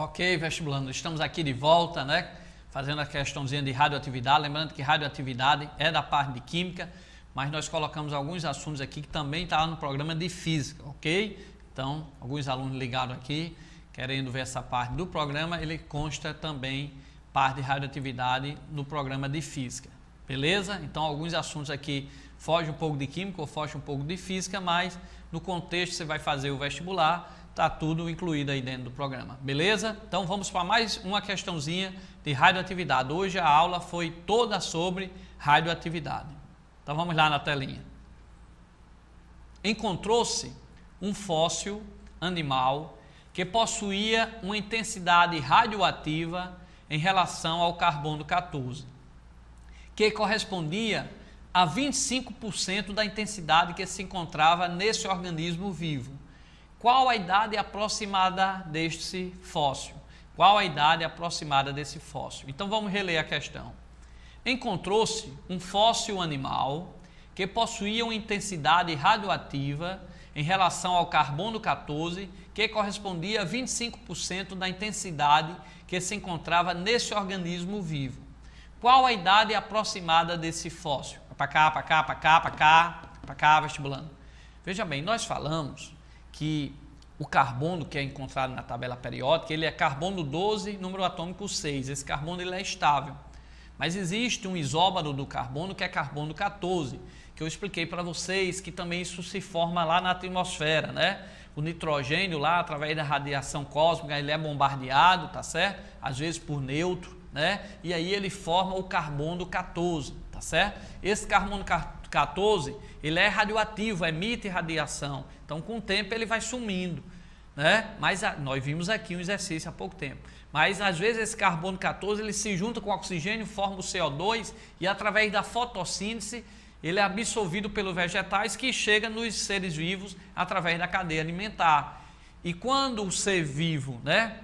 Ok, vestibulando, estamos aqui de volta, né? Fazendo a questãozinha de radioatividade. Lembrando que radioatividade é da parte de química, mas nós colocamos alguns assuntos aqui que também está no programa de física, ok? Então, alguns alunos ligaram aqui, querendo ver essa parte do programa, ele consta também parte de radioatividade no programa de física, beleza? Então, alguns assuntos aqui fogem um pouco de química ou fogem um pouco de física, mas no contexto você vai fazer o vestibular, está tudo incluído aí dentro do programa, beleza? Então vamos para mais uma questãozinha de radioatividade. Hoje a aula foi toda sobre radioatividade. Então vamos lá na telinha. Encontrou-se um fóssil animal que possuía uma intensidade radioativa em relação ao carbono 14, que correspondia a 25% da intensidade que se encontrava nesse organismo vivo. Qual a idade aproximada deste fóssil? Qual a idade aproximada desse fóssil? Então vamos reler a questão. Encontrou-se um fóssil animal que possuía uma intensidade radioativa em relação ao carbono 14, que correspondia a 25% da intensidade que se encontrava nesse organismo vivo. Qual a idade aproximada desse fóssil? Para cá, vestibulando. Veja bem, nós falamos que o carbono que é encontrado na tabela periódica, ele é carbono 12, número atômico 6. Esse carbono ele é estável. Mas existe um isóbaro do carbono que é carbono 14, que eu expliquei para vocês que também isso se forma lá na atmosfera, né? O nitrogênio lá, através da radiação cósmica, ele é bombardeado, tá certo? Às vezes por neutro, né? E aí ele forma o carbono 14, tá certo? Esse carbono 14, ele é radioativo, emite radiação. Então, com o tempo, ele vai sumindo, né? Mas nós vimos aqui um exercício há pouco tempo. Mas, às vezes, esse carbono 14, ele se junta com o oxigênio, forma o CO2 e, através da fotossíntese, ele é absorvido pelos vegetais que chega nos seres vivos através da cadeia alimentar. E quando o ser vivo, né,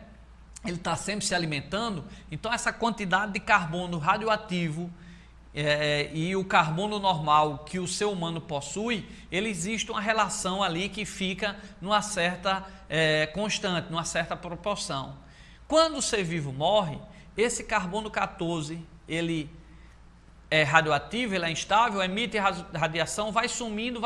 ele está sempre se alimentando, então essa quantidade de carbono radioativo e o carbono normal que o ser humano possui, ele existe uma relação ali que fica numa certa constante, numa certa proporção. Quando o ser vivo morre, esse carbono 14, ele é radioativo, ele é instável, emite radiação, vai sumindo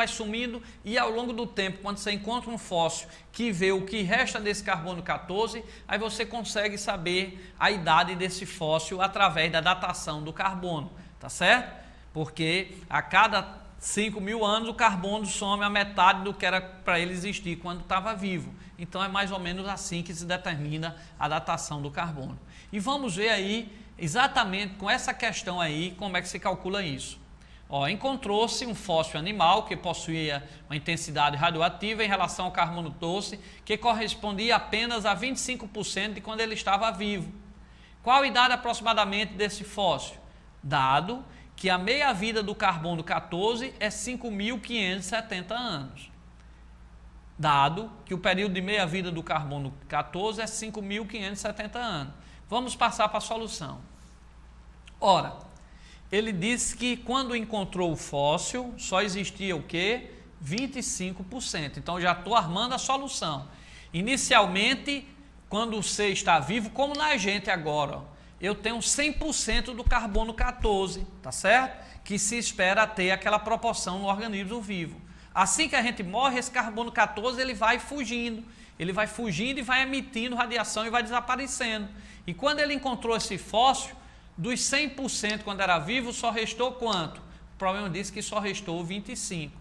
e ao longo do tempo, quando você encontra um fóssil que vê o que resta desse carbono 14, aí você consegue saber a idade desse fóssil através da datação do carbono. Tá certo? Porque a cada 5.000 anos o carbono some a metade do que era para ele existir quando estava vivo. Então é mais ou menos assim que se determina a datação do carbono. E vamos ver aí exatamente com essa questão aí como é que se calcula isso. Encontrou-se um fóssil animal que possuía uma intensidade radioativa em relação ao carbono 14 que correspondia apenas a 25% de quando ele estava vivo. Qual a idade aproximadamente desse fóssil? Dado que a meia-vida do carbono 14 é 5.570 anos. Dado que o período de meia-vida do carbono 14 é 5.570 anos. Vamos passar para a solução. Ora, ele disse que quando encontrou o fóssil, só existia o quê? 25%. Então, já estou armando a solução. Inicialmente, quando o ser está vivo, como na gente agora, eu tenho 100% do carbono 14, tá certo? Que se espera ter aquela proporção no organismo vivo. Assim que a gente morre, esse carbono 14 ele vai fugindo e vai emitindo radiação e vai desaparecendo. E quando ele encontrou esse fóssil, dos 100% quando era vivo, só restou quanto? O problema disse que só restou 25.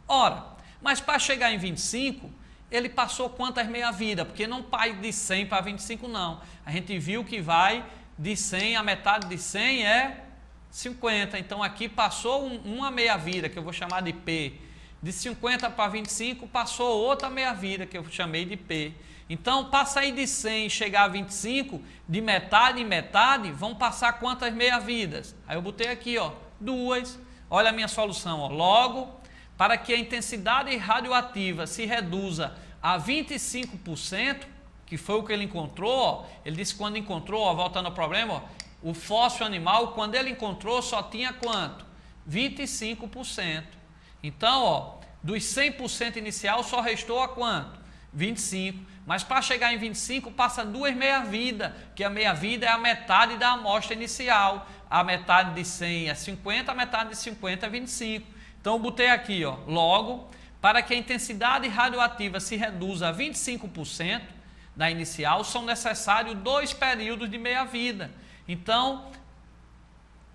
Ora, mas para chegar em 25, ele passou quantas meia-vida? Porque não vai de 100 para 25 não. A gente viu que vai de 100, a metade de 100 é 50. Então, aqui passou uma meia-vida, que eu vou chamar de P. De 50 para 25, passou outra meia-vida, que eu chamei de P. Então, para sair de 100 e chegar a 25, de metade em metade, vão passar quantas meia-vidas? Aí eu botei aqui, 2. Olha a minha solução. Logo, para que a intensidade radioativa se reduza a 25%, que foi o que ele encontrou, ele disse que quando encontrou, voltando ao problema, o fóssil animal, quando ele encontrou, só tinha quanto? 25%. Então, dos 100% inicial, só restou a quanto? 25. Mas para chegar em 25 passa 2 meia-vida, que a meia-vida é a metade da amostra inicial. A metade de 100 é 50, a metade de 50 é 25. Então eu botei aqui, ó, logo, para que a intensidade radioativa se reduza a 25% da inicial, são necessários 2 períodos de meia-vida. Então,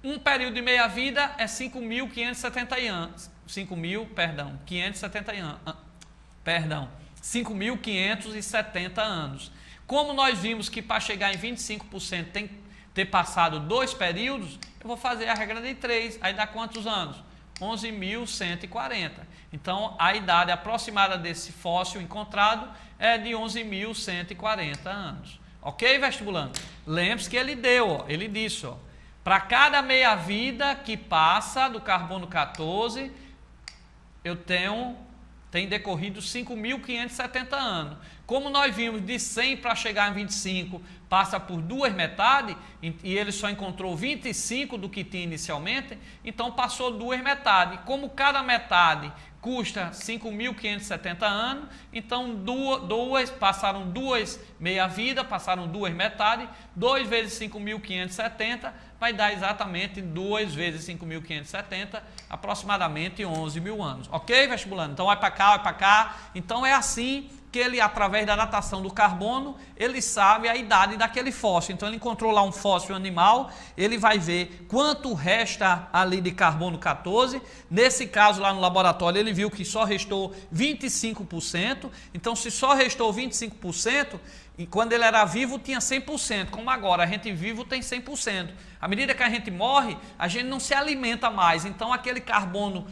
um período de meia-vida é 5.570 anos. 5.570 anos. Como nós vimos que para chegar em 25% tem que ter passado 2 períodos, eu vou fazer a regra de 3. Aí dá quantos anos? 11.140. Então, a idade aproximada desse fóssil encontrado é de 11.140 anos. Ok, vestibulando? Lembre-se que ele disse, ó, para cada meia-vida que passa do carbono 14, tem decorrido 5.570 anos. Como nós vimos, de 100 para chegar em 25, passa por 2 metades, e ele só encontrou 25 do que tinha inicialmente, então passou 2 metades. Como cada metade custa 5.570 anos, então passaram 2 meia-vida, passaram 2 metades, 2 vezes 5.570 vai dar exatamente 2 vezes 5.570, aproximadamente 11.000 anos. Ok, vestibulando? Então vai para cá, vai para cá. Então é assim que ele, através da datação do carbono, ele sabe a idade daquele fóssil. Então ele encontrou lá um fóssil animal, ele vai ver quanto resta ali de carbono 14. Nesse caso lá no laboratório ele viu que só restou 25%. Então se só restou 25%, e quando ele era vivo tinha 100%, como agora a gente vivo tem 100%. À medida que a gente morre, a gente não se alimenta mais, então aquele carbono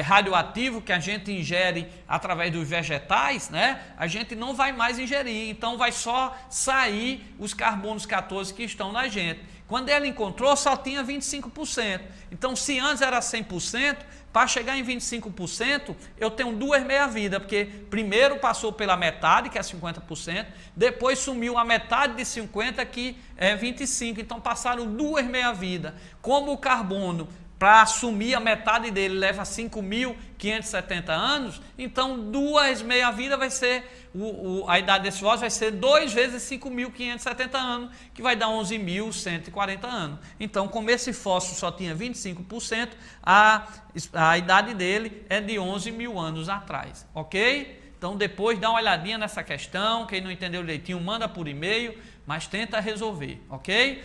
radioativo que a gente ingere através dos vegetais, né, a gente não vai mais ingerir, então vai só sair os carbonos 14 que estão na gente. Quando ele encontrou, só tinha 25%. Então, se antes era 100%, para chegar em 25%, eu tenho 2 meia-vida, porque primeiro passou pela metade, que é 50%, depois sumiu a metade de 50%, que é 25%. Então, passaram 2 meia-vida. Como o carbono, para assumir a metade dele, leva 5.570 anos, então 2 meia-vida vai ser, a idade desse fóssil vai ser 2 vezes 5.570 anos, que vai dar 11.140 anos. Então, como esse fóssil só tinha 25%, a idade dele é de 11.000 anos atrás, ok? Então, depois dá uma olhadinha nessa questão, quem não entendeu direitinho, manda por e-mail, mas tenta resolver, ok?